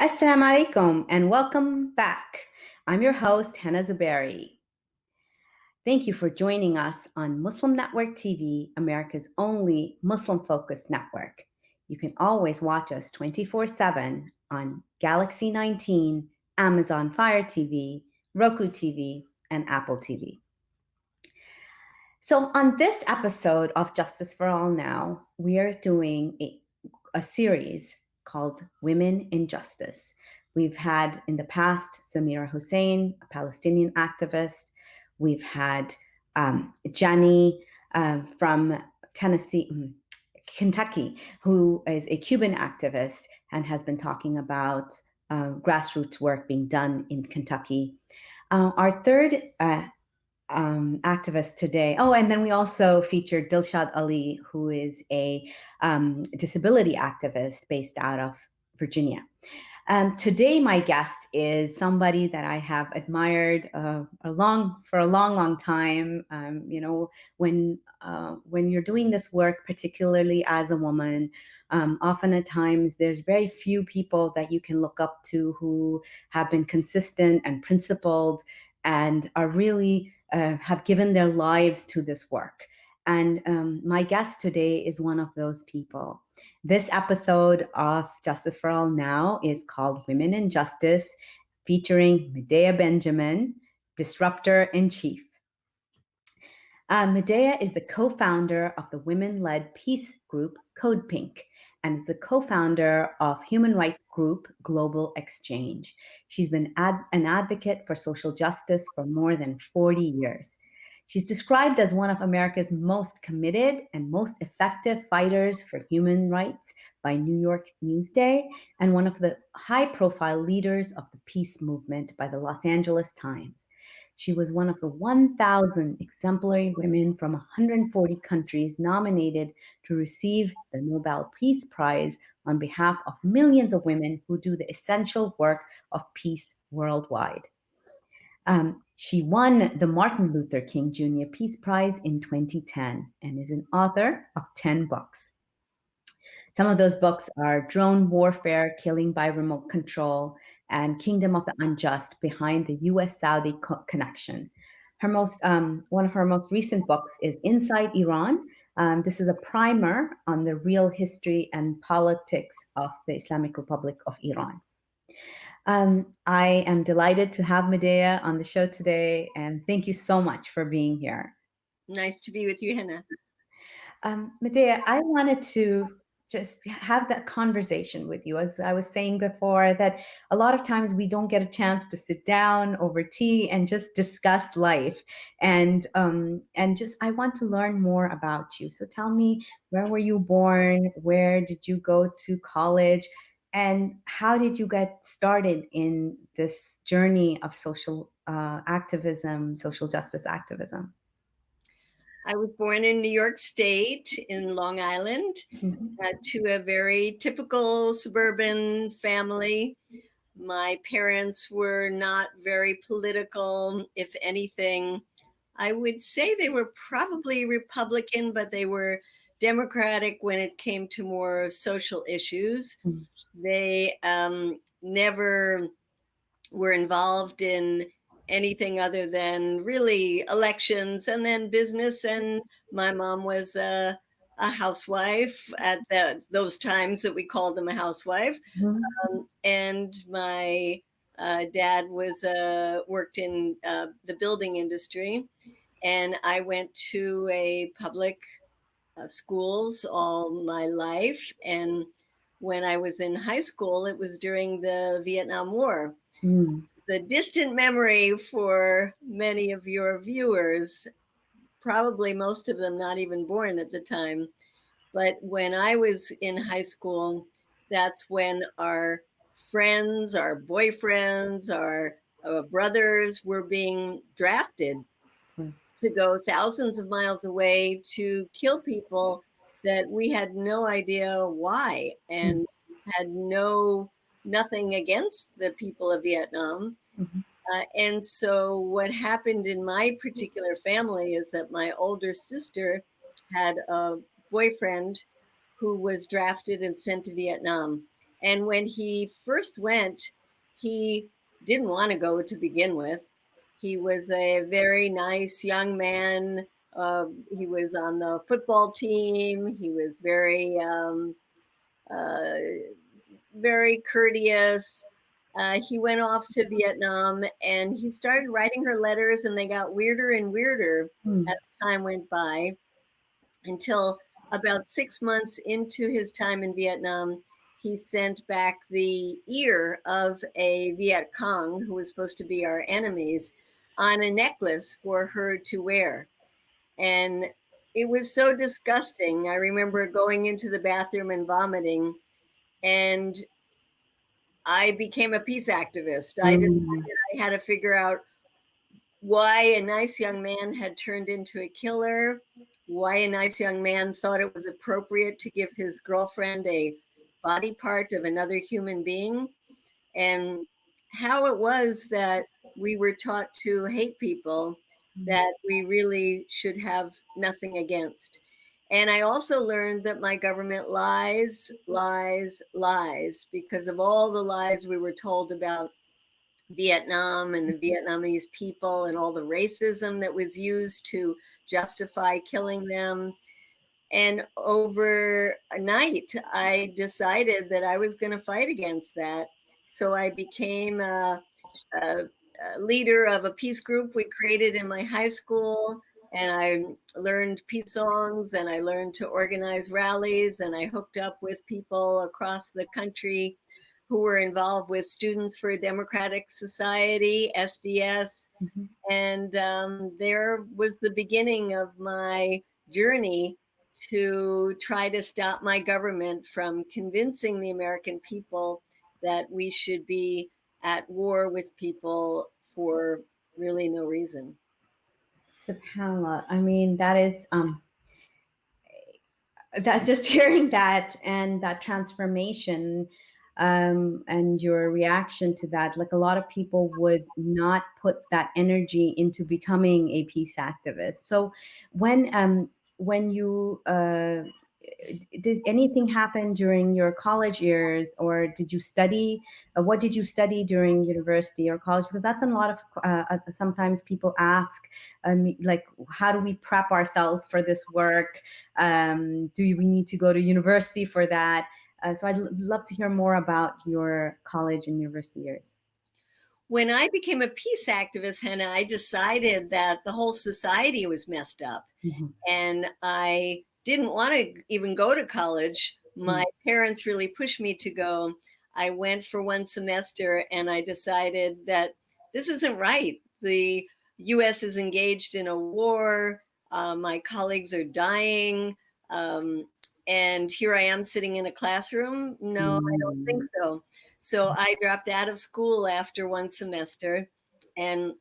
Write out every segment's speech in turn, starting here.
Assalamu alaikum and welcome back. I'm your host, Hannah Zubairi. Thank you for joining us on Muslim Network TV, America's only Muslim-focused network. You can always watch us 24/7 on Galaxy 19, Amazon Fire TV, Roku TV, and Apple TV. So on this episode of Justice for All Now, we are doing a series called Women in Justice. We've had in the past Samira Hussein, a Palestinian activist. We've had Jenny from Kentucky, who is a Cuban activist and has been talking about grassroots work being done in Kentucky. Our third activist today. Oh, and then we also featured Dilshad Ali, who is a disability activist based out of Virginia. Today, my guest is somebody that I have admired for a long time. When you're doing this work, particularly as a woman, often at times there's very few people that you can look up to who have been consistent and principled and are really have given their lives to this work. And my guest today is one of those people. This episode of Justice for All Now is called Women in Justice, featuring Medea Benjamin, Disruptor in Chief. Medea is the co-founder of the women-led peace group Code Pink, and is the co-founder of human rights group Global Exchange. She's been an advocate for social justice for more than 40 years. She's described as one of America's most committed and most effective fighters for human rights by New York Newsday, and one of the high-profile leaders of the peace movement by the Los Angeles Times. She was one of the 1,000 exemplary women from 140 countries nominated to receive the Nobel Peace Prize on behalf of millions of women who do the essential work of peace worldwide. She won the Martin Luther King Jr. Peace Prize in 2010 and is an author of 10 books. Some of those books are Drone Warfare, Killing by Remote Control, and Kingdom of the Unjust, Behind the U.S.-Saudi Connection. One of her most recent books is Inside Iran. This is a primer on the real history and politics of the Islamic Republic of Iran. I am delighted to have Medea on the show today, and thank you so much for being here. Nice to be with you, Hannah. Medea, I wanted to just have that conversation with you. As I was saying before, that a lot of times we don't get a chance to sit down over tea and just discuss life. And just I want to learn more about you. So tell me, where were you born? Where did you go to college? And how did you get started in this journey of social activism, social justice activism? I was born in New York State in Long Island to a very typical suburban family. My parents were not very political. If anything, I would say they were probably Republican, but they were Democratic when it came to more social issues. They never were involved in anything other than really elections and then business. And my mom was a housewife at those times that we called them a housewife. And my dad was worked in the building industry. And I went to a public schools all my life. And when I was in high school, it was during the Vietnam War. The distant memory for many of your viewers, probably most of them not even born at the time. But when I was in high school, that's when our friends, our boyfriends, our brothers were being drafted to go thousands of miles away to kill people that we had no idea why and had nothing against the people of Vietnam. And so what happened in my particular family is that my older sister had a boyfriend who was drafted and sent to Vietnam. And when he first went, he didn't want to go to begin with. He was a very nice young man. He was on the football team. He was uh, very courteous. He went off to Vietnam and he started writing her letters, and they got weirder and weirder Mm. as time went by until about 6 months into his time in Vietnam, he sent back the ear of a Viet Cong who was supposed to be our enemies on a necklace for her to wear. And it was so disgusting. I remember going into the bathroom and vomiting, and I became a peace activist. I decided Mm. I had to figure out why a nice young man had turned into a killer, why a nice young man thought it was appropriate to give his girlfriend a body part of another human being, and how it was that we were taught to hate people that we really should have nothing against. And I also learned that my government lies, lies, lies because of all the lies we were told about Vietnam and the Vietnamese people and all the racism that was used to justify killing them. And overnight, I decided that I was going to fight against that. So I became a, a leader of a peace group we created in my high school. And I learned peace songs and I learned to organize rallies. And I hooked up with people across the country who were involved with Students for a Democratic Society, SDS. Mhm. And there was the beginning of my journey to try to stop my government from convincing the American people that we should be at war with people for really no reason. SubhanAllah. I mean, that's just hearing that and that transformation, and your reaction to that. Like, a lot of people would not put that energy into becoming a peace activist. So when you did anything happen during your college years, or did you study, what did you study during university or college? Because that's a lot of sometimes people ask, like, how do we prep ourselves for this work? Do we need to go to university for that? So I'd love to hear more about your college and university years. When I became a peace activist, Hannah, I decided that the whole society was messed up. Mhm. And I didn't want to even go to college. My Mm. parents really pushed me to go. I went for one semester and I decided that this isn't right. The US is engaged in a war. My colleagues are dying. Um, and here I am sitting in a classroom. No, I don't think Mm. so. So I dropped out of school after one semester and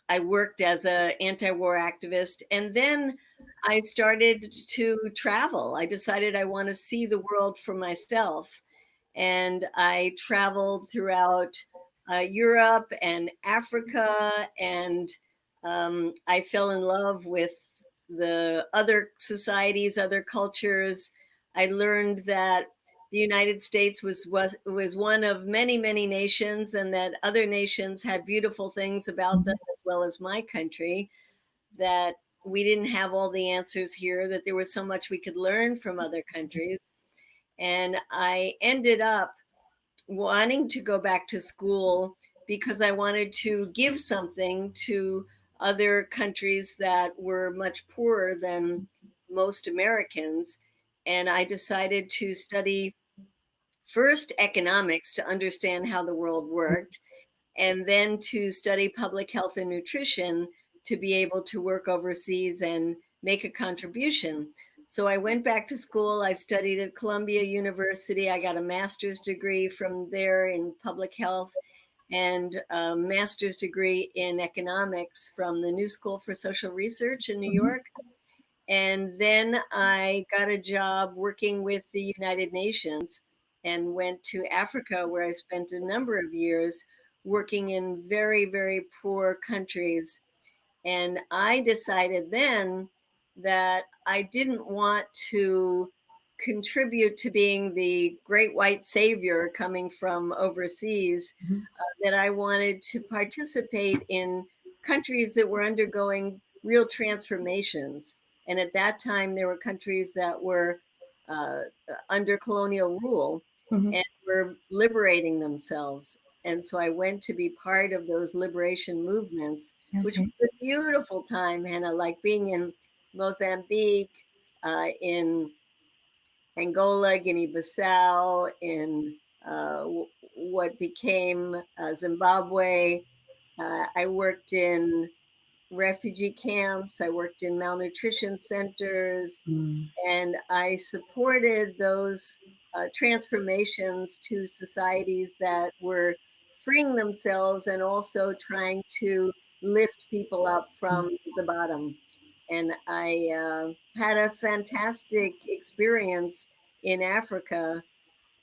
I worked as an anti-war activist, and then I started to travel. I decided I want to see the world for myself, and I traveled throughout Europe and Africa, and I fell in love with the other societies, other cultures. I learned that the United States was one of many, many nations, and that other nations had beautiful things about them, Mhm. as well as my country, that we didn't have all the answers here, that there was so much we could learn from other countries. And I ended up wanting to go back to school because I wanted to give something to other countries that were much poorer than most Americans. And I decided to study first economics to understand how the world worked, and then to study public health and nutrition to be able to work overseas and make a contribution. So I went back to school. I studied at Columbia University. I got a master's degree from there in public health and a master's degree in economics from the New School for Social Research in New Mhm. York. And then I got a job working with the United Nations and went to Africa, where I spent a number of years working in very, very poor countries. And I decided then that I didn't want to contribute to being the great white savior coming from overseas, Mhm. that I wanted to participate in countries that were undergoing real transformations. And at that time, there were countries that were uh, under colonial rule Mhm. and were liberating themselves. And so I went to be part of those liberation movements, which Okay. was a beautiful time, Hannah, like being in Mozambique, in Angola, Guinea-Bissau, in what became Zimbabwe. I worked in refugee camps. I worked in malnutrition centers, Mm. and I supported those transformations to societies that were freeing themselves and also trying to lift people up Mm. from the bottom. And I had a fantastic experience in Africa.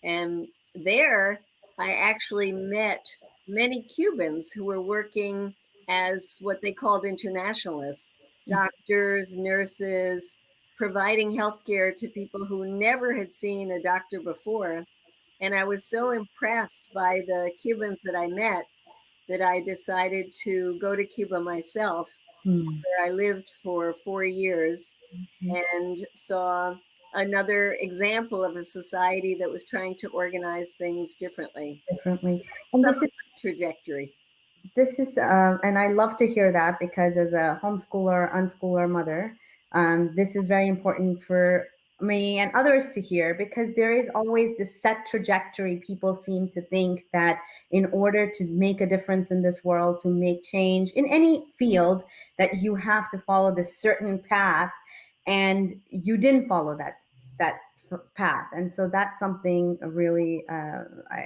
And there I actually met many Cubans who were working as what they called internationalists, doctors, nurses, providing healthcare to people who never had seen a doctor before. And I was so impressed by the Cubans that I met that I decided to go to Cuba myself, Mm. where I lived for 4 years Okay. and saw another example of a society that was trying to organize things differently. Differently. And Some this of is my trajectory. and I love to hear that because as a homeschooler, unschooler mother, this is very important for me and others to hear because there is always this set trajectory. People seem to think that in order to make a difference in this world, to make change in any field, that you have to follow this certain path, and you didn't follow that path. And so that's something really,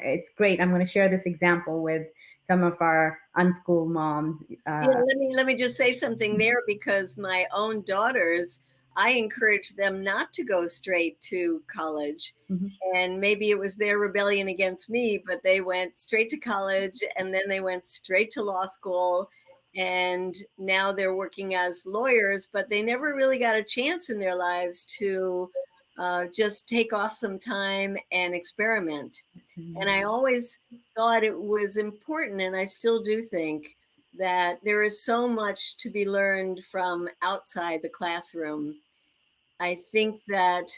it's great. I'm going to share this example with some of our unschooled moms. Yeah, let me just say something there, because my own daughters, I encouraged them not to go straight to college. Mhm. And maybe it was their rebellion against me, but they went straight to college and then they went straight to law school. And now they're working as lawyers, but they never really got a chance in their lives to just take off some time and experiment. And I always thought it was important, and I still do think that there is so much to be learned from outside the classroom. I think that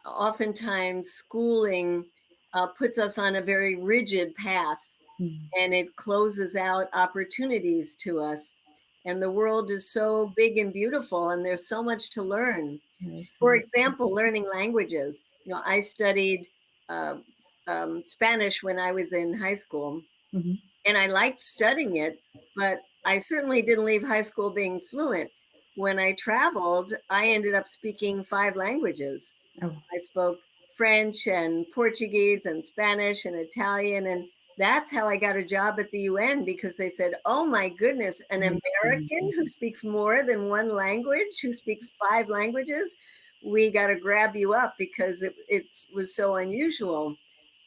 oftentimes schooling puts us on a very rigid path, Mm. and it closes out opportunities to us. And the world is so big and beautiful, and there's so much to learn. Yes, For yes. example, learning languages. I studied uh, Spanish when I was in high school, Mhm. and I liked studying it, but I certainly didn't leave high school being fluent. When I traveled, I ended up speaking 5 languages. Oh. I spoke French and Portuguese and Spanish and Italian. And that's how I got a job at the UN, because they said, oh my goodness, an American who speaks more than one language, who speaks 5 languages, we got to grab you up, because it was so unusual.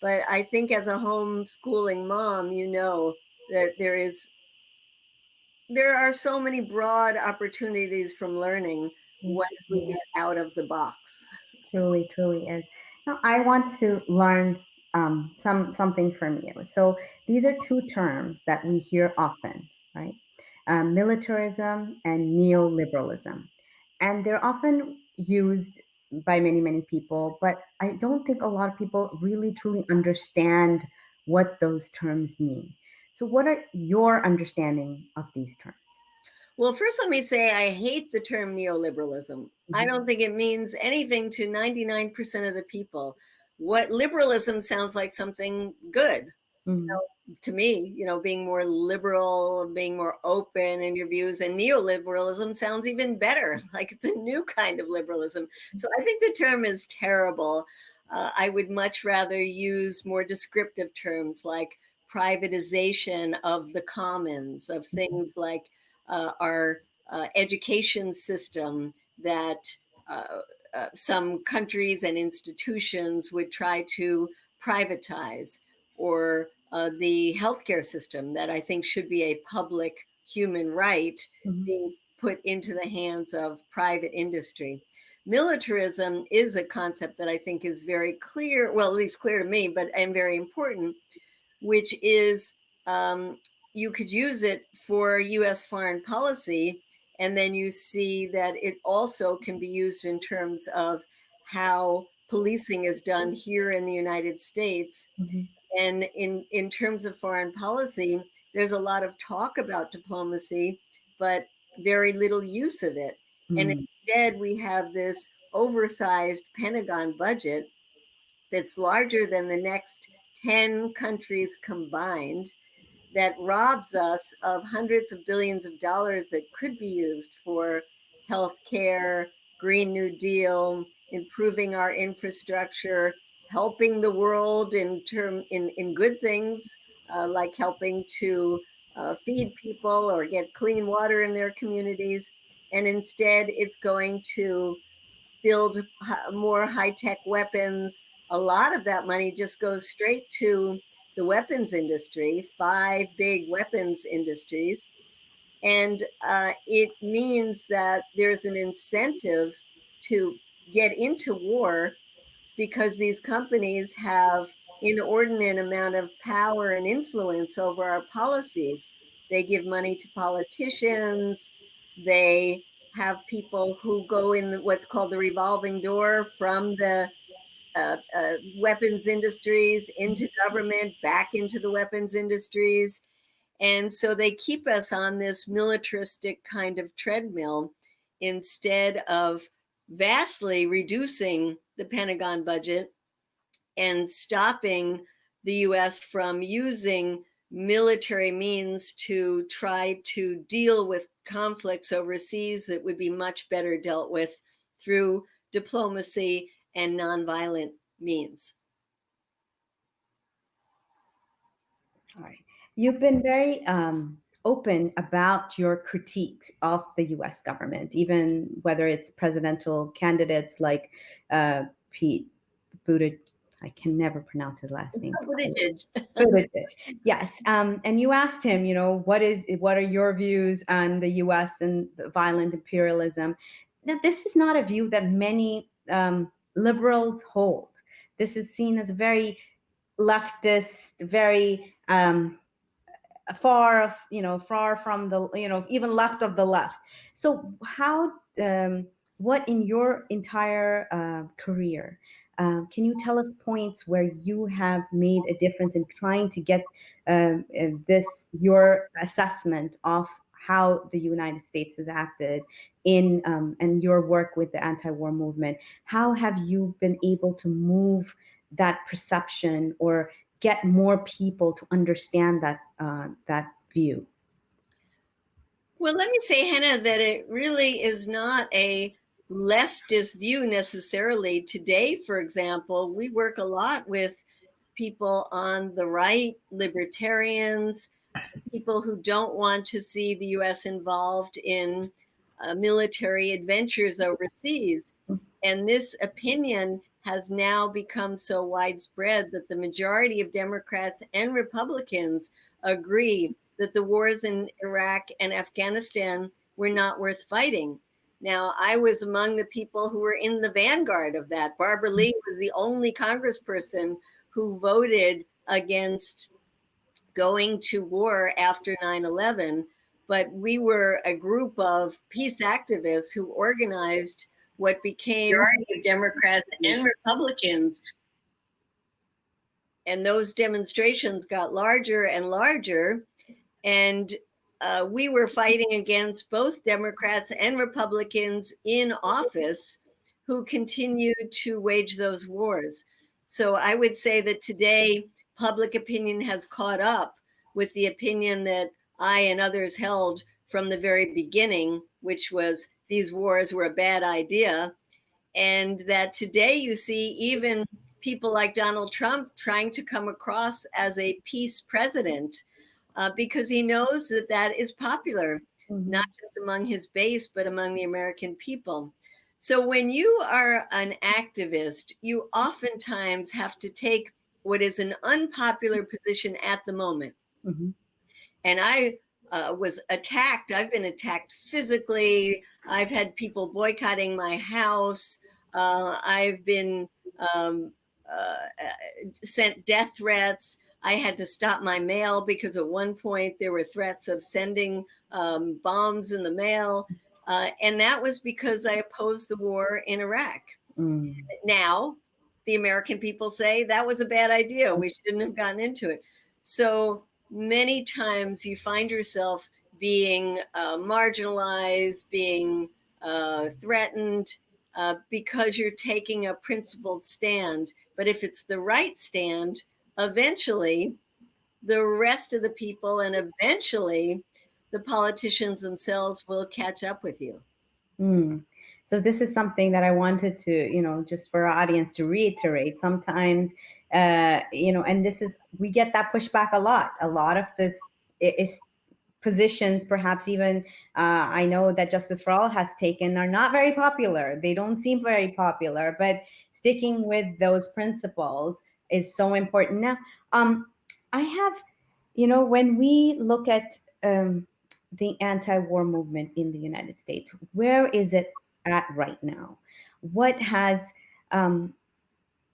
But I think as a homeschooling mom, that there are so many broad opportunities from learning It once we truly get is. out of the box. Truly, truly is. Now, I want to learn something from you. So these are two terms that we hear often, right? Militarism and neoliberalism, and they're often used by many, many people. But I don't think a lot of people really truly understand what those terms mean. So, what are your understanding of these terms? Well, first, let me say I hate the term neoliberalism. I Mhm. don't think it means anything to 99% of the people. What liberalism sounds like something good Mhm. to me, being more liberal, being more open in your views, and neoliberalism sounds even better, like it's a new kind of liberalism. So I think the term is terrible. I would much rather use more descriptive terms like privatization of the commons, of things like our education system that uh, some countries and institutions would try to privatize, or the healthcare system that I think should be a public human right Mhm. being put into the hands of private industry. militarism is a concept that I think is very clear, well, at least clear to me, and very important, which is you could use it for US foreign policy. And then you see that it also can be used in terms of how policing is done here in the United States. Mhm. And in terms of foreign policy, there's a lot of talk about diplomacy, but very little use of it. And Mm. instead, we have this oversized Pentagon budget that's larger than the next 10 countries combined, that robs us of hundreds of billions of dollars that could be used for health care, Green New Deal, improving our infrastructure, helping the world in good things, like helping to feed people or get clean water in their communities. And instead, it's going to build more high-tech weapons. A lot of that money just goes straight to the weapons industry, 5 big weapons industries. And it means that there's an incentive to get into war because these companies have inordinate amount of power and influence over our policies. They give money to politicians. They have people who go in what's called the revolving door from the weapons industries into government, back into the weapons industries. And so they keep us on this militaristic kind of treadmill instead of vastly reducing the Pentagon budget and stopping the US from using military means to try to deal with conflicts overseas that would be much better dealt with through diplomacy and nonviolent means. Sorry. You've been very open about your critiques of the US government, even whether it's presidential candidates like Pete Buttigieg. I can never pronounce his last name. Buttigieg. Yes. And you asked him, what are your views on the US and the violent imperialism? Now, this is not a view that many liberals hold. This is seen as very leftist, very far from the, even left of the left. So how, what in your entire career, can you tell us points where you have made a difference in trying to get your assessment of how the United States has acted in and your work with the anti-war movement? How have you been able to move that perception or get more people to understand that view? Well, let me say, Hannah, that it really is not a leftist view necessarily. Today, for example, we work a lot with people on the right, libertarians, people who don't want to see the US involved in military adventures overseas. And this opinion has now become so widespread that the majority of Democrats and Republicans agree that the wars in Iraq and Afghanistan were not worth fighting. Now, I was among the people who were in the vanguard of that. Barbara Lee was the only congressperson who voted against going to war after 9/11. But we were a group of peace activists who organized what became Democrats and Republicans. And those demonstrations got larger and larger. And we were fighting against both Democrats and Republicans in office who continued to wage those wars. So I would say that today, public opinion has caught up with the opinion that I and others held from the very beginning, which was these wars were a bad idea. And that today you see even people like Donald Trump trying to come across as a peace president because he knows that that is popular, not just among his base, but among the American people. So when you are an activist, you oftentimes have to take what is an unpopular position at the moment. Mm-hmm. And I was attacked. I've been attacked physically. I've had people boycotting my house. I've been um, sent death threats. I had to stop my mail because at one point there were threats of sending bombs in the mail. And that was because I opposed the war in Iraq. Mm. Now, the American people say that was a bad idea. We shouldn't have gotten into it. So many times you find yourself being marginalized, being threatened because you're taking a principled stand. But if it's the right stand, eventually the rest of the people and eventually the politicians themselves will catch up with you. Mm. So this is something that I wanted to, just for our audience to reiterate. Sometimes, and this is, we get that pushback a lot. A lot of this is positions, perhaps even I know that Justice for All has taken, are not very popular. They don't seem very popular, but sticking with those principles is so important. Now, I have, when we look at the anti-war movement in the United States, where is it at right now? What has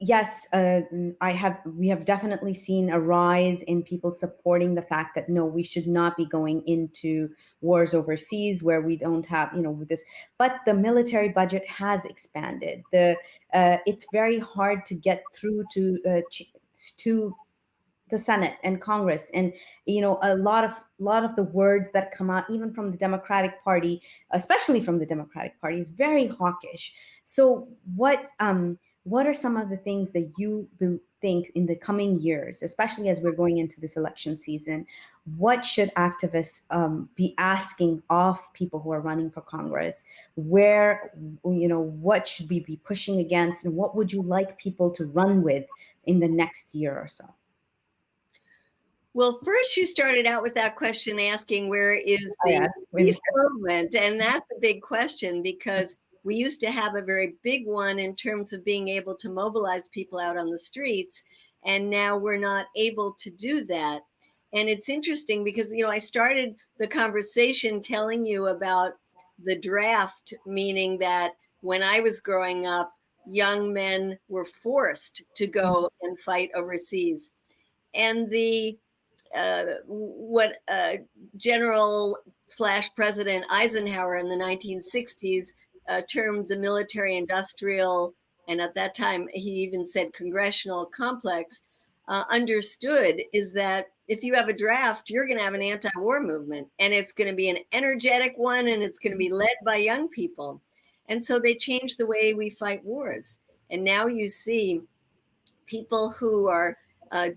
yes, we have definitely seen a rise in people supporting the fact that no, we should not be going into wars overseas where we don't have, this. But the military budget has expanded. It's very hard to get through to the Senate and Congress, and a lot of the words that come out, even from the Democratic Party, especially from the Democratic Party, is very hawkish. So what are some of the things that you think in the coming years, especially as we're going into this election season, what should activists be asking of people who are running for Congress? Where, what should we be pushing against, and what would you like people to run with in the next year or so? Well, first you started out with that question asking where is Oh, the yeah. peace movement? And that's a big question because we used to have a very big one in terms of being able to mobilize people out on the streets. And now we're not able to do that. And it's interesting because, I started the conversation telling you about the draft, meaning that when I was growing up, young men were forced to go and fight overseas. And what General / President Eisenhower in the 1960s termed the military industrial, and at that time he even said congressional complex, understood is that if you have a draft, you're going to have an anti-war movement, and it's going to be an energetic one, and it's going to be led by young people. And so they changed the way we fight wars. And now you see people who are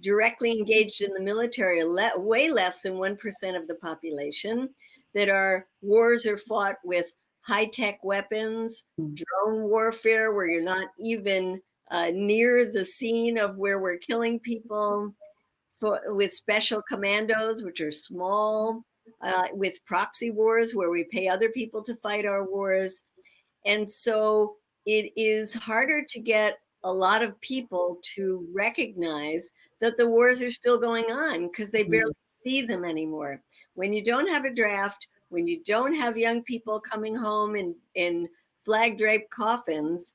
directly engaged in the military, way less than 1% of the population, that our wars are fought with high-tech weapons, drone warfare, where you're not even near the scene of where we're killing people, with special commandos, which are small, with proxy wars, where we pay other people to fight our wars. And so it is harder to get a lot of people to recognize that the wars are still going on because they barely see them anymore. When you don't have a draft, when you don't have young people coming home in flag draped coffins,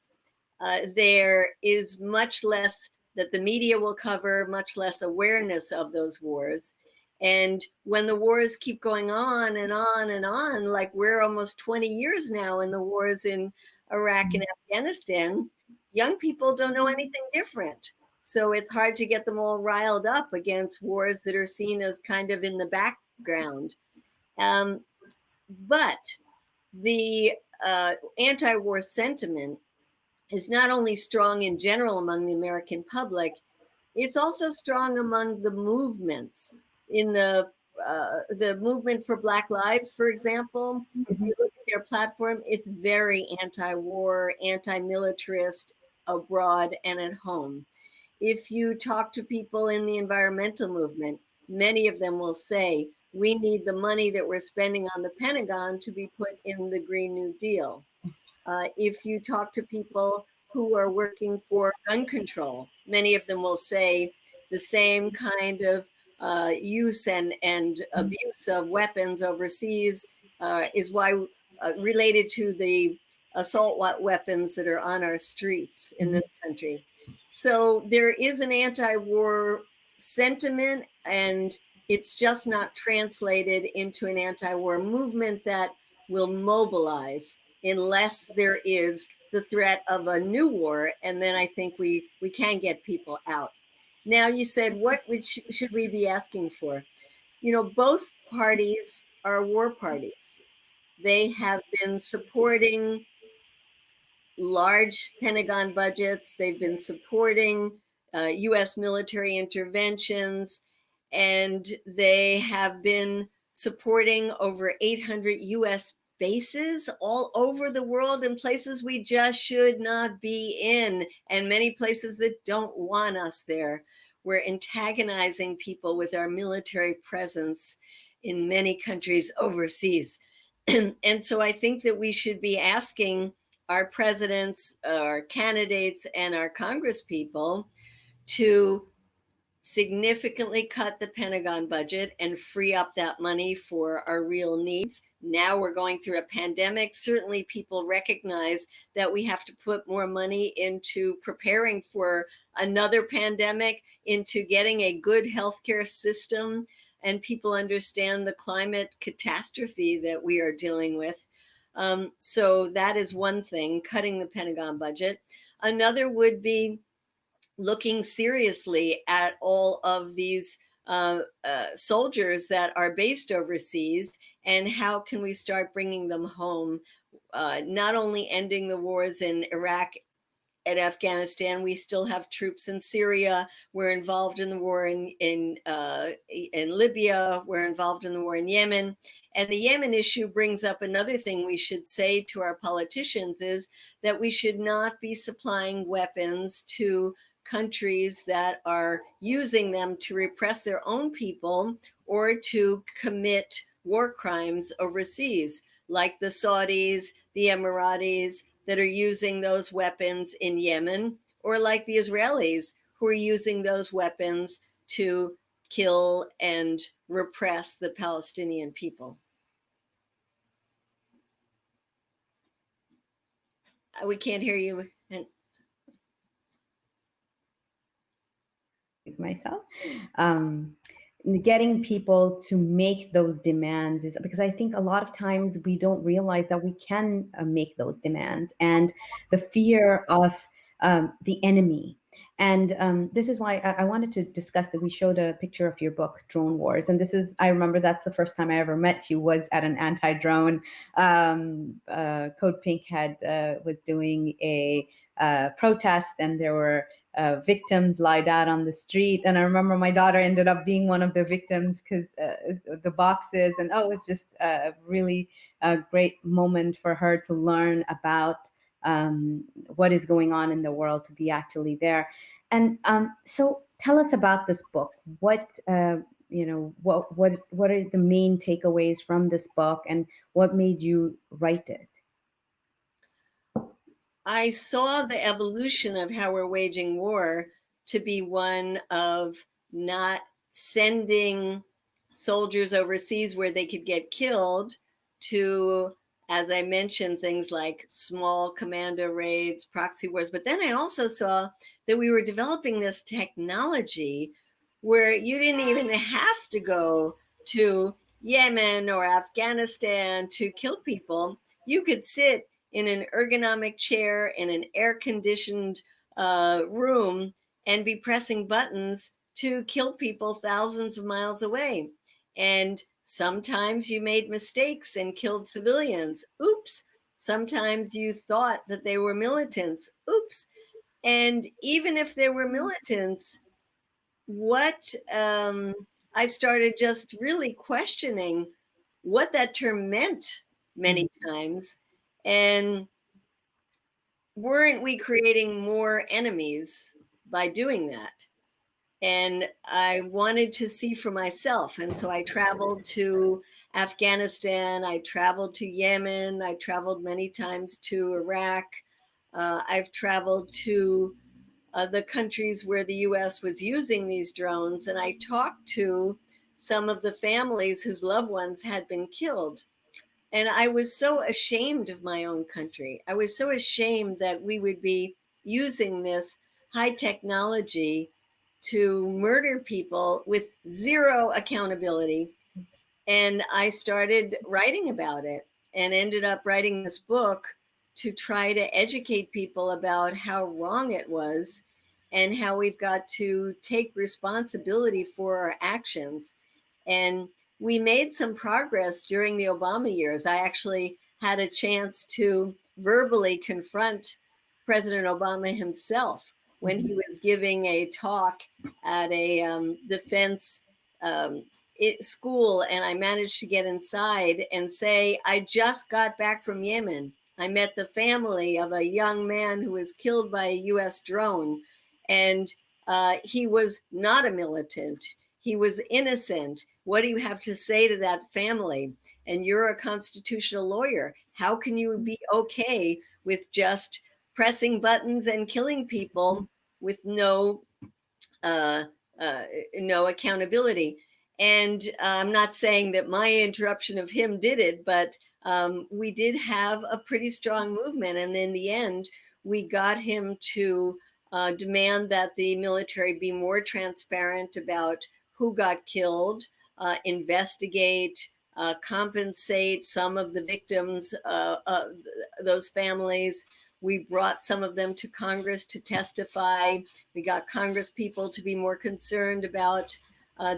there is much less that the media will cover, much less awareness of those wars. And when the wars keep going on and on and on, like we're almost 20 years now in the wars in Iraq and Afghanistan, young people don't know anything different. So it's hard to get them all riled up against wars that are seen as kind of in the background. But the anti-war sentiment is not only strong in general among the American public, it's also strong among the movements. In the movement for Black Lives, for example, if you look at their platform, it's very anti-war, anti-militarist abroad and at home. If you talk to people in the environmental movement, many of them will say, we need the money that we're spending on the Pentagon to be put in the Green New Deal. If you talk to people who are working for gun control, many of them will say the same kind of use and abuse of weapons overseas is why related to the assault weapons that are on our streets in this country. So there is an anti-war sentiment, and it's just not translated into an anti-war movement that will mobilize unless there is the threat of a new war. And then I think we can get people out. Now, you said, what should we be asking for? You know, both parties are war parties. They have been supporting large Pentagon budgets. They've been supporting US military interventions, and they have been supporting over 800 US bases all over the world in places we just should not be in, and many places that don't want us there. We're antagonizing people with our military presence in many countries overseas. And so I think that we should be asking our presidents, our candidates, and our congresspeople to significantly cut the Pentagon budget and free up that money for our real needs. Now we're going through a pandemic. Certainly people recognize that we have to put more money into preparing for another pandemic, into getting a good healthcare system, and people understand the climate catastrophe that we are dealing with. So that is one thing, cutting the Pentagon budget. Another would be looking seriously at all of these soldiers that are based overseas, and how can we start bringing them home, not only ending the wars in Iraq and Afghanistan. We still have troops in Syria. We're involved in the war in Libya. We're involved in the war in Yemen. And the Yemen issue brings up another thing we should say to our politicians, is that we should not be supplying weapons to countries that are using them to repress their own people or to commit war crimes overseas, like the Saudis, the Emiratis, that are using those weapons in Yemen, or like the Israelis who are using those weapons to kill and repress the Palestinian people. We can't hear you. Myself. Getting people to make those demands is because I think a lot of times we don't realize that we can make those demands, and the fear of the enemy. And this is why I wanted to discuss that. We showed a picture of your book, Drone Wars. And this is, I remember that's the first time I ever met you was at an anti-drone. Code Pink was doing a protest, and there were victims lied out on the street. And I remember my daughter ended up being one of the victims because the boxes, and it's just a really great moment for her to learn about what is going on in the world, to be actually there. And so tell us about this book. What are the main takeaways from this book, and what made you write it? I saw the evolution of how we're waging war to be one of not sending soldiers overseas where they could get killed, to, as I mentioned, things like small commando raids, proxy wars. But then I also saw that we were developing this technology where you didn't even have to go to Yemen or Afghanistan to kill people. You could sit in an ergonomic chair in an air-conditioned room and be pressing buttons to kill people thousands of miles away. And sometimes you made mistakes and killed civilians. Oops. Sometimes you thought that they were militants. Oops. And even if they were militants, I started just really questioning what that term meant many times. And weren't we creating more enemies by doing that? And I wanted to see for myself. And so I traveled to Afghanistan, I traveled to Yemen, I traveled many times to Iraq. I've traveled to the countries where the US was using these drones, and I talked to some of the families whose loved ones had been killed. And I was so ashamed of my own country. I was so ashamed that we would be using this high technology to murder people with zero accountability. And I started writing about it and ended up writing this book to try to educate people about how wrong it was and how we've got to take responsibility for our actions. And we made some progress during the Obama years. I actually had a chance to verbally confront President Obama himself when he Mhm. was giving a talk at a defense um, school. And I managed to get inside and say, I just got back from Yemen. I met the family of a young man who was killed by a US drone. And he was not a militant. He was innocent. What do you have to say to that family? And you're a constitutional lawyer. How can you be okay with just pressing buttons and killing people with uh, uh, no accountability? And I'm not saying that my interruption of him did it, but we did have a pretty strong movement. And in the end, we got him to demand that the military be more transparent about who got killed, investigate, compensate some of the victims, those families. We brought some of them to Congress to testify. We got Congress people to be more concerned about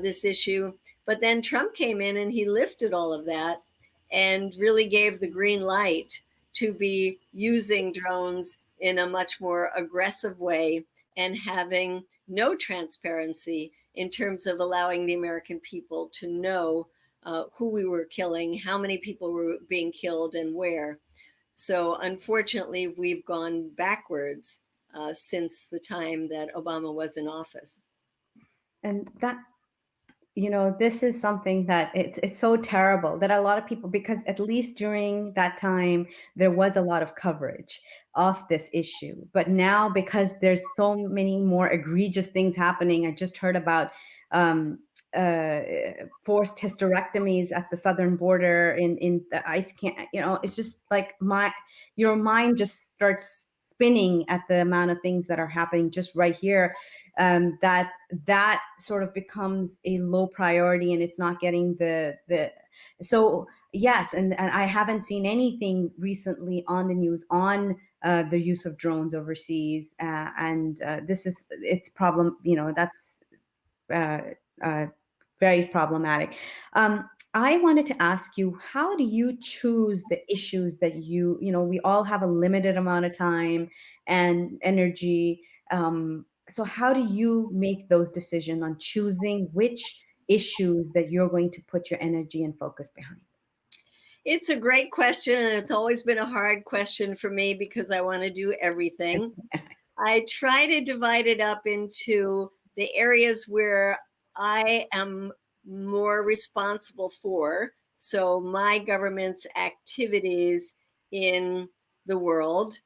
this issue. But then Trump came in and he lifted all of that and really gave the green light to be using drones in a much more aggressive way and having no transparency in terms of allowing the American people to know who we were killing, how many people were being killed, and where. So unfortunately, we've gone backwards since the time that Obama was in office. And that, this is something that it's so terrible that a lot of people, because at least during that time there was a lot of coverage of this issue, but now because there's so many more egregious things happening. I just heard about um, uh, forced hysterectomies at the southern border in the ice camp. It's just like your mind just starts spinning at the amount of things that are happening just right here, that sort of becomes a low priority, and it's not getting the so yes. And I haven't seen anything recently on the news on the use of drones overseas, and this is it's problem, that's uh, uh, very problematic. I wanted to ask you, how do you choose the issues that we all have a limited amount of time and energy. So how do you make those decisions on choosing which issues that you're going to put your energy and focus behind? It's a great question, and it's always been a hard question for me because I want to do everything. I try to divide it up into the areas where I am more responsible for. So, my government's activities in the world.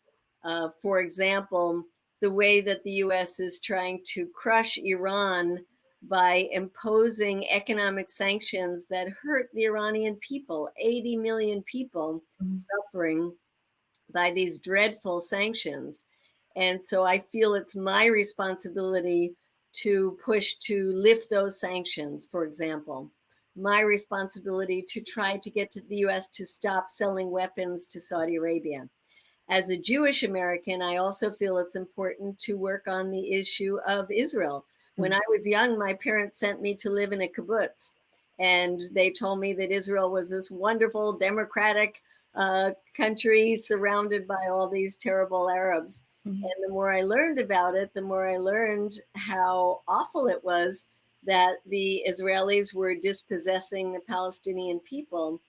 For example, the way that the US is trying to crush Iran by imposing economic sanctions that hurt the Iranian people, 80 million people Mhm. suffering by these dreadful sanctions. And so I feel it's my responsibility to push to lift those sanctions, for example. My responsibility to try to get to the US to stop selling weapons to Saudi Arabia. As a Jewish American, I also feel it's important to work on the issue of Israel. When Mhm. I was young, my parents sent me to live in a kibbutz, and they told me that Israel was this wonderful, democratic country surrounded by all these terrible Arabs. Mhm. And the more I learned about it, the more I learned how awful it was that the Israelis were dispossessing the Palestinian people.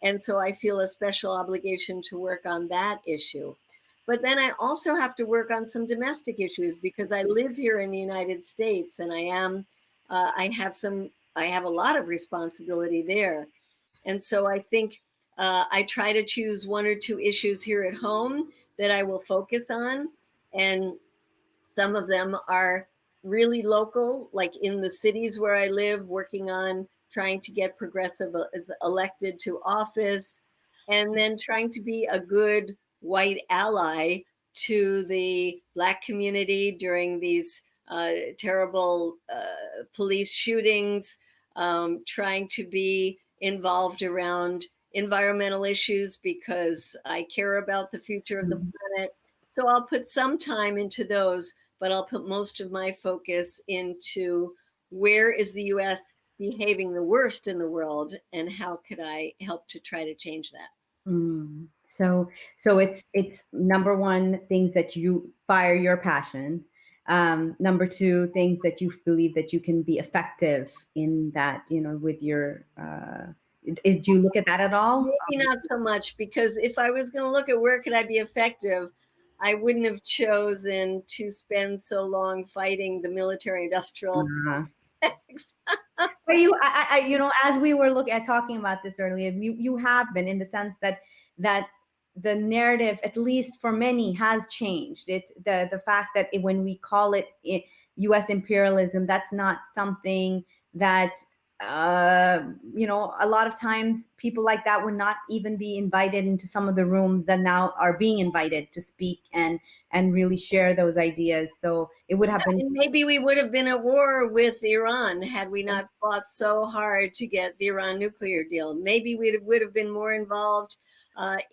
And so I feel a special obligation to work on that issue. But then I also have to work on some domestic issues because I live here in the United States, and I have a lot of responsibility there. And so I think I try to choose one or two issues here at home that I will focus on. And some of them are really local, like in the cities where I live, working on trying to get progressive is elected to office. and then trying to be a good white ally to the Black community during these terrible police shootings, trying to be involved around environmental issues because I care about the future of the Mhm. planet. So I'll put some time into those, but I'll put most of my focus into where is the US behaving the worst in the world and how could I help to try to change that. So it's number one, things that you fire your passion. Number two, things that you believe that you can be effective in that, with your. Do you look at that at all? Maybe not so much, because if I was going to look at where could I be effective, I wouldn't have chosen to spend so long fighting the military industrial Uh, complex. But as we were talking about this earlier, you have been, in the sense that the narrative, at least for many, has changed. It's the fact that when we call it U.S. imperialism, that's not something that a lot of times people like that would not even be invited into some of the rooms that now are being invited to speak and really share those ideas. So it would have been. And maybe we would have been at war with Iran had we not fought so hard to get the Iran nuclear deal. Maybe we would have been more involved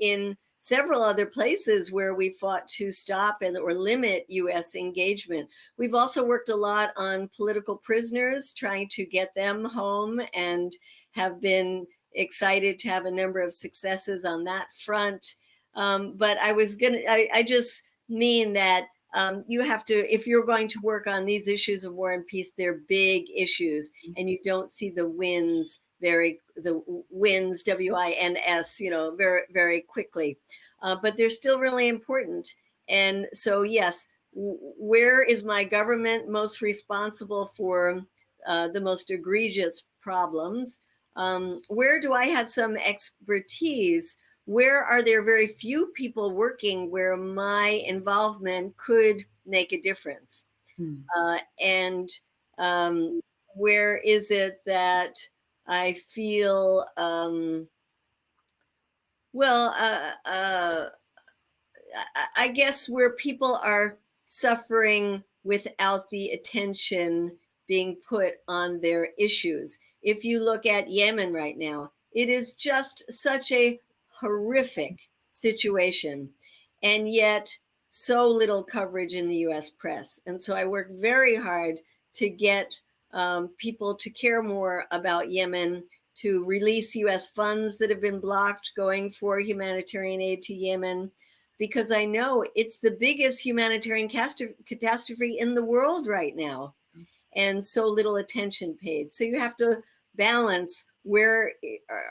in several other places where we fought to stop or limit U.S. engagement. We've also worked a lot on political prisoners, trying to get them home, and have been excited to have a number of successes on that front. But I just mean that you have to, if you're going to work on these issues of war and peace, they're big issues, and you don't see the wins WINS, very, very quickly. But they're still really important. And so, yes, where is my government most responsible for the most egregious problems? Where do I have some expertise? Where are there very few people working where my involvement could make a difference? And where is it that I feel, well, I guess where people are suffering without the attention being put on their issues. If you look at Yemen right now, it is just such a horrific situation, and yet so little coverage in the US press. And so I work very hard to get people to care more about Yemen, to release US funds that have been blocked going for humanitarian aid to Yemen, because I know it's the biggest humanitarian catastrophe in the world right now, and so little attention paid. So you have to balance where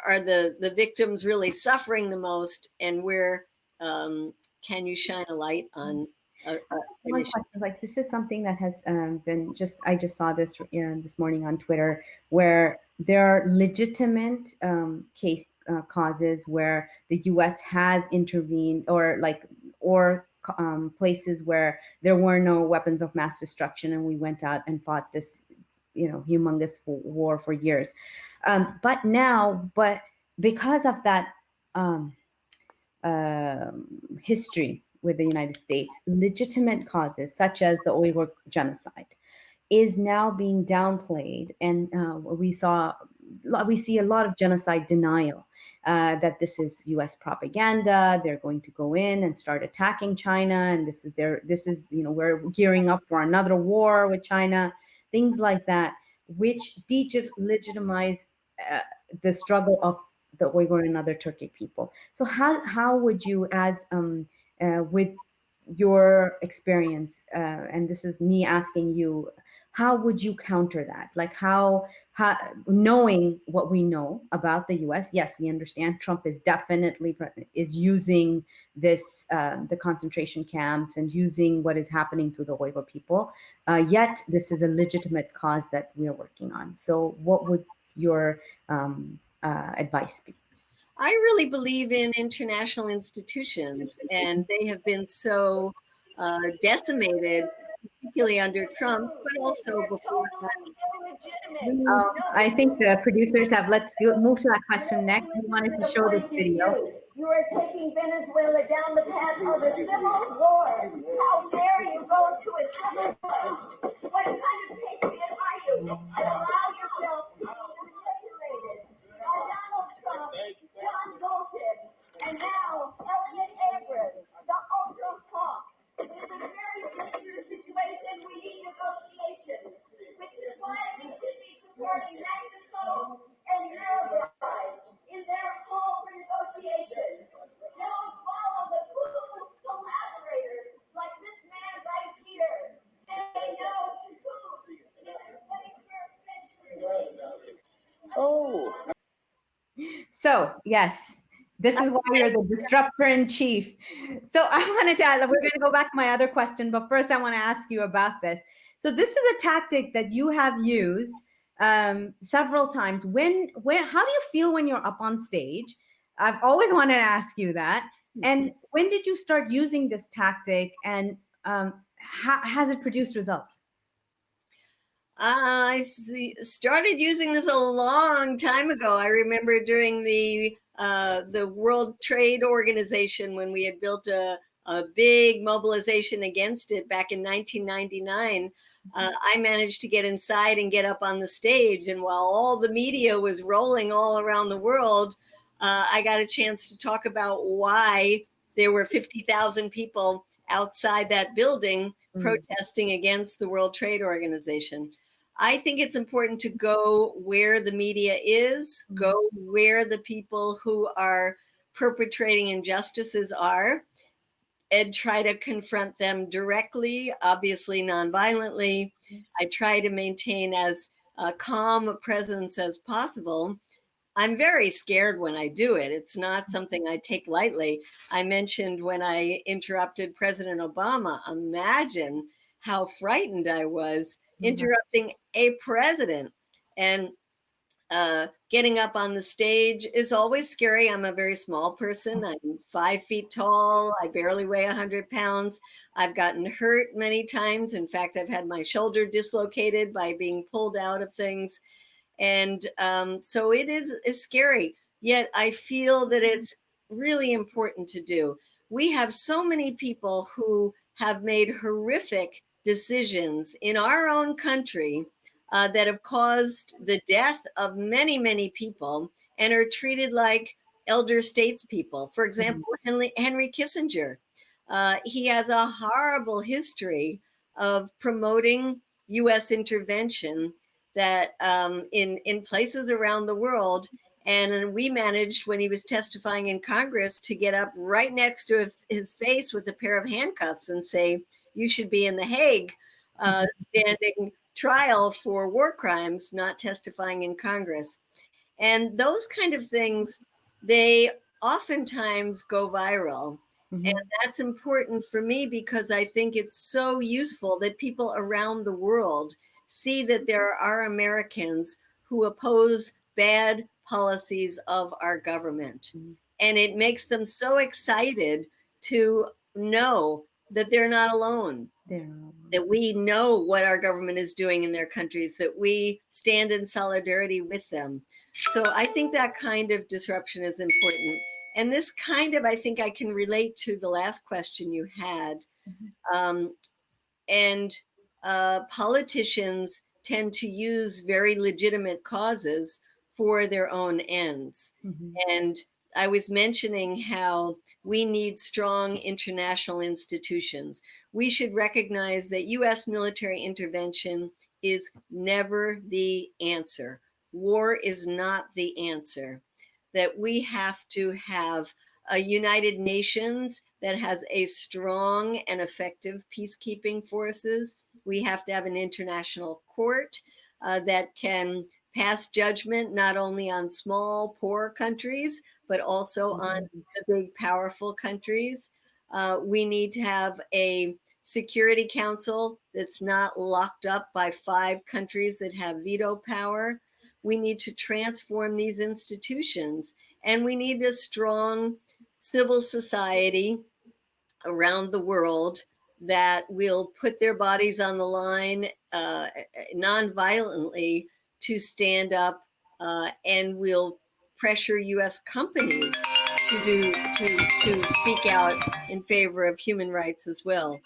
are the victims really suffering the most, and where can you shine a light on an One issue. question, like, this is something that has been I just saw this this morning on Twitter, where there are legitimate causes where the U.S. has intervened, or places where there were no weapons of mass destruction, and we went out and fought this, humongous war for years. But because of that history with the United States, legitimate causes such as the Uyghur genocide is now being downplayed, and we see a lot of genocide denial. That this is U.S. propaganda. They're going to go in and start attacking China, and we're gearing up for another war with China. Things like that, which delegitimize the struggle of the Uyghur and other Turkic people. So how would you, as with your experience, and this is me asking you, how would you counter that? Like, how knowing what we know about the U.S., yes, we understand Trump is definitely is using this, the concentration camps, and using what is happening to the Uyghur people. Yet this is a legitimate cause that we are working on. So what would your advice be? I really believe in international institutions, and they have been so decimated, particularly under Trump, but also before that. I think the producers have, let's move to that question next. We wanted to show this video. You are taking Venezuela down the path of a civil war. How dare you go to a civil war? What kind of patriot are you that allow yourself to be manipulated by Donald Trump, John Bolton, and now Elliot Abrams, the ultra hawk? It is a very dangerous situation. We need negotiations, which is why we should be supporting Mexico and Uruguay in their call for negotiations. Don't follow the coup collaborators like this man right here. Say no to coup in the 21st century. Oh. So, yes, this is why you're the disruptor in chief. So, I wanted to add, we're going to go back to my other question, but first, I want to ask you about this. So, this is a tactic that you have used several times. How do you feel when you're up on stage? I've always wanted to ask you that. And when did you start using this tactic, and has it produced results? I started using this a long time ago. I remember during the World Trade Organization, when we had built a big mobilization against it back in 1999. I managed to get inside and get up on the stage. And while all the media was rolling all around the world, I got a chance to talk about why there were 50,000 people outside that building protesting against the World Trade Organization. I think it's important to go where the media is, go where the people who are perpetrating injustices are, and try to confront them directly, obviously nonviolently. I try to maintain as calm a presence as possible. I'm very scared when I do it. It's not something I take lightly. I mentioned when I interrupted President Obama, imagine how frightened I was interrupting a president. And getting up on the stage is always scary. I'm a very small person. I'm 5 feet tall. I barely weigh 100 pounds. I've gotten hurt many times. In fact, I've had my shoulder dislocated by being pulled out of things. And so it is scary. Yet I feel that it's really important to do. We have so many people who have made horrific decisions in our own country that have caused the death of many, many people and are treated like elder statespeople. For example, Henry Kissinger. He has a horrible history of promoting U.S. intervention that in places around the world. And we managed, when he was testifying in Congress, to get up right next to his face with a pair of handcuffs and say, you should be in The Hague standing trial for war crimes, not testifying in Congress. And those kind of things, they oftentimes go viral. And that's important for me because I think it's so useful that people around the world see that there are Americans who oppose bad policies of our government. And it makes them so excited to know that they're not alone, that we know what our government is doing in their countries, that we stand in solidarity with them. So I think that kind of disruption is important. And this kind of, I think I can relate to the last question you had. Politicians tend to use very legitimate causes for their own ends. And I was mentioning how we need strong international institutions. We should recognize that US military intervention is never the answer. War is not the answer. That we have to have a United Nations that has a strong and effective peacekeeping forces. We have to have an international court that can pass judgment not only on small, poor countries, but also on the big, powerful countries. We need to have a Security Council that's not locked up by 5 countries that have veto power. We need to transform these institutions, and we need a strong civil society around the world that will put their bodies on the line non-violently to stand up and will pressure US companies to speak out in favor of human rights as well.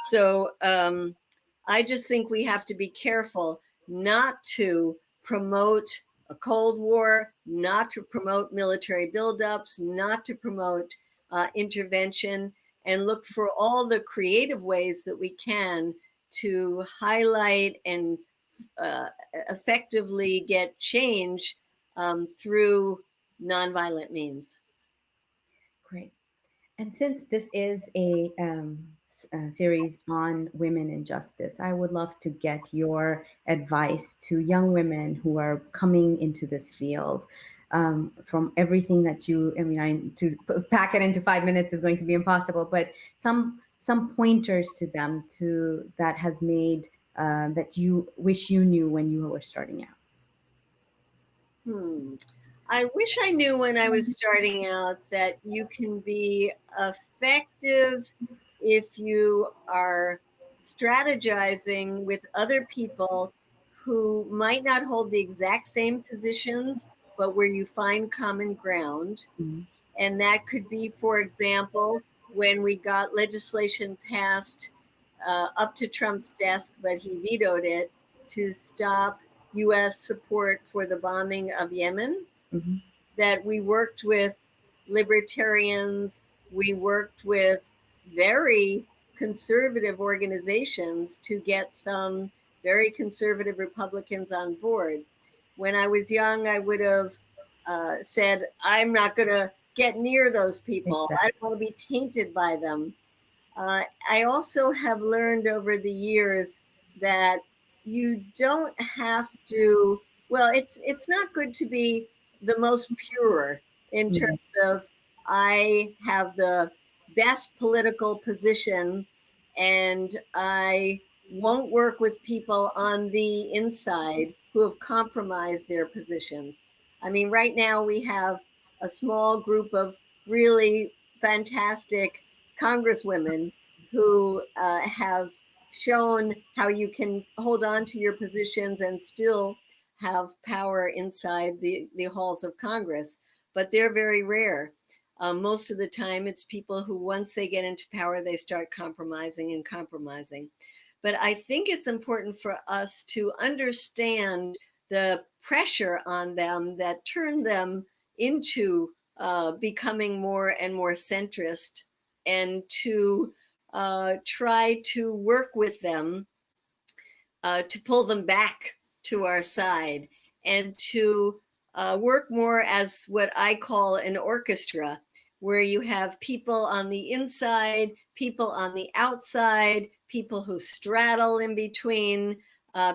So I just think we have to be careful not to promote a Cold War, not to promote military buildups, not to promote intervention, and look for all the creative ways that we can to highlight and effectively get change through nonviolent means. Great. And since this is a series on women in justice, I would love to get your advice to young women who are coming into this field. From everything that to pack it into 5 minutes is going to be impossible, but some pointers to them that has made that you wish you knew when you were starting out. I wish I knew when I was starting out that you can be effective if you are strategizing with other people who might not hold the exact same positions, but where you find common ground. Mm-hmm. And that could be, for example, when we got legislation passed up to Trump's desk, but he vetoed it, to stop US support for the bombing of Yemen. Mm-hmm. That we worked with libertarians, we worked with very conservative organizations to get some very conservative Republicans on board. When I was young, I would have said, I'm not going to get near those people. Exactly. I don't want to be tainted by them. I also have learned over the years that you don't have to, well, it's not good to be the most pure in Yeah. terms of I have the best political position and I won't work with people on the inside who have compromised their positions. I mean, right now we have a small group of really fantastic congresswomen who have shown how you can hold on to your positions and still have power inside the halls of Congress. But they're very rare. Most of the time, it's people who, once they get into power, they start compromising and compromising. But I think it's important for us to understand the pressure on them that turned them into becoming more and more centrist, and to try to work with them to pull them back to our side, and to work more as what I call an orchestra, where you have people on the inside, people on the outside, people who straddle in between,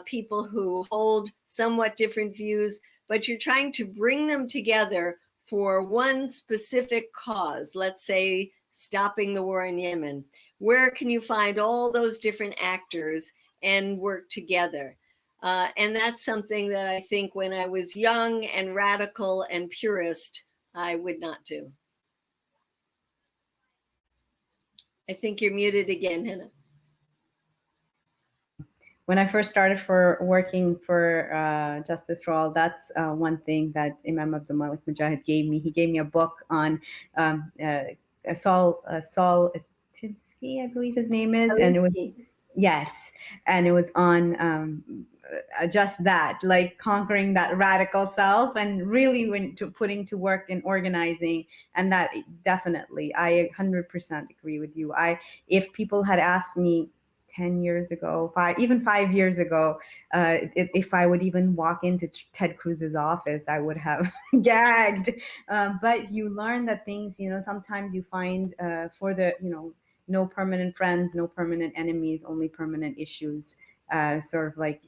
people who hold somewhat different views, but you're trying to bring them together for one specific cause, let's say stopping the war in Yemen. Where can you find all those different actors and work together? And that's something that I think when I was young and radical and purist, I would not do. I think you're muted again, Hannah. When I first started for working for Justice for All, that's one thing that Imam Abdul Malik Mujahid gave me. He gave me a book on Saul Tinsky, I believe his name is, and it was, yes, and it was on just that, like conquering that radical self and really went to putting to work in organizing. And that definitely, I 100% agree with you. If people had asked me 10 years ago, even 5 years ago, if I would even walk into Ted Cruz's office, I would have gagged. But you learn that things, sometimes you find for the, no permanent friends, no permanent enemies, only permanent issues. Sort of like,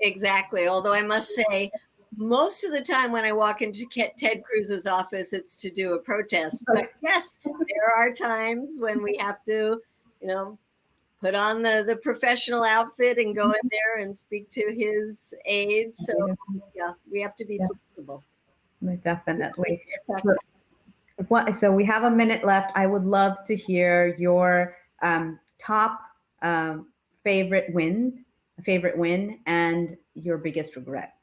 exactly. Although I must say, most of the time when I walk into Ted Cruz's office, it's to do a protest. But yes, there are times when we have to, put on the professional outfit and go in there and speak to his aides. So yeah, we have to be flexible. Definitely. So we have a minute left. I would love to hear your top favorite win and your biggest regret.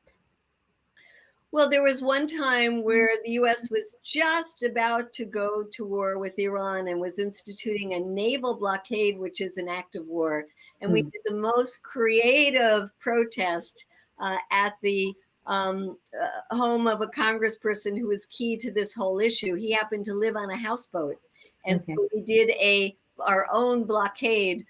Well, there was one time where the US was just about to go to war with Iran and was instituting a naval blockade, which is an act of war. And we Mm. did the most creative protest at the home of a congressperson who was key to this whole issue. He happened to live on a houseboat. And Okay. so we did our own blockade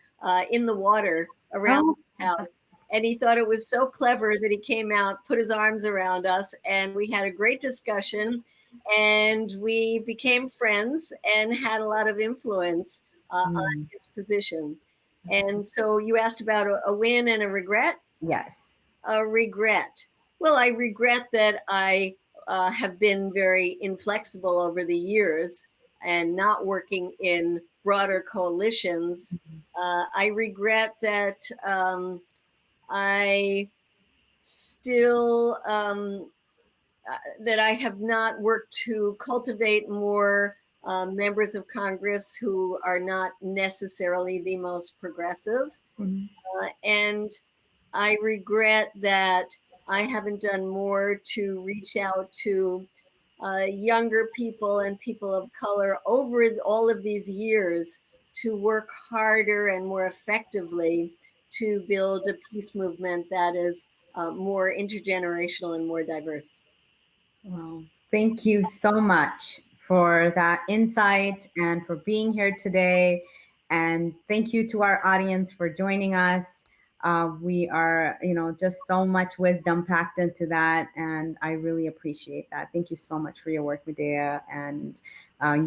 in the water around Oh, the house. And he thought it was so clever that he came out, put his arms around us, and we had a great discussion. And we became friends and had a lot of influence on mm. his position. And so you asked about a win and a regret. Yes. A regret. Well, I regret that I have been very inflexible over the years and not working in broader coalitions. I regret that I still that I have not worked to cultivate more members of Congress who are not necessarily the most progressive. Mhm. And I regret that I haven't done more to reach out to younger people and people of color over all of these years to work harder and more effectively to build a peace movement that is more intergenerational and more diverse. Well, thank you so much for that insight and for being here today. And thank you to our audience for joining us. We are, just so much wisdom packed into that. And I really appreciate that. Thank you so much for your work, Medea. And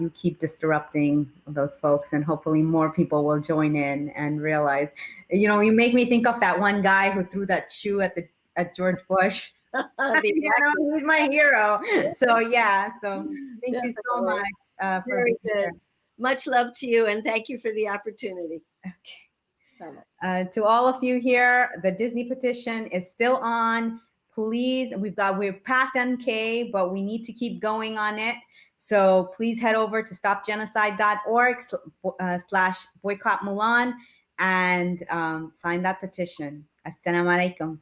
you keep disrupting those folks, and hopefully more people will join in and realize, you make me think of that one guy who threw that shoe at George Bush. The He's my hero. So yeah, so thank you so Definitely. much for Very being here. good. Much love to you, and thank you for the opportunity. Okay. Bye-bye. To all of you here, the Disney petition is still on. Please, we're past MK, but we need to keep going on it. So please head over to stopgenocide.org /boycott Mulan and sign that petition. Assalamu alaikum.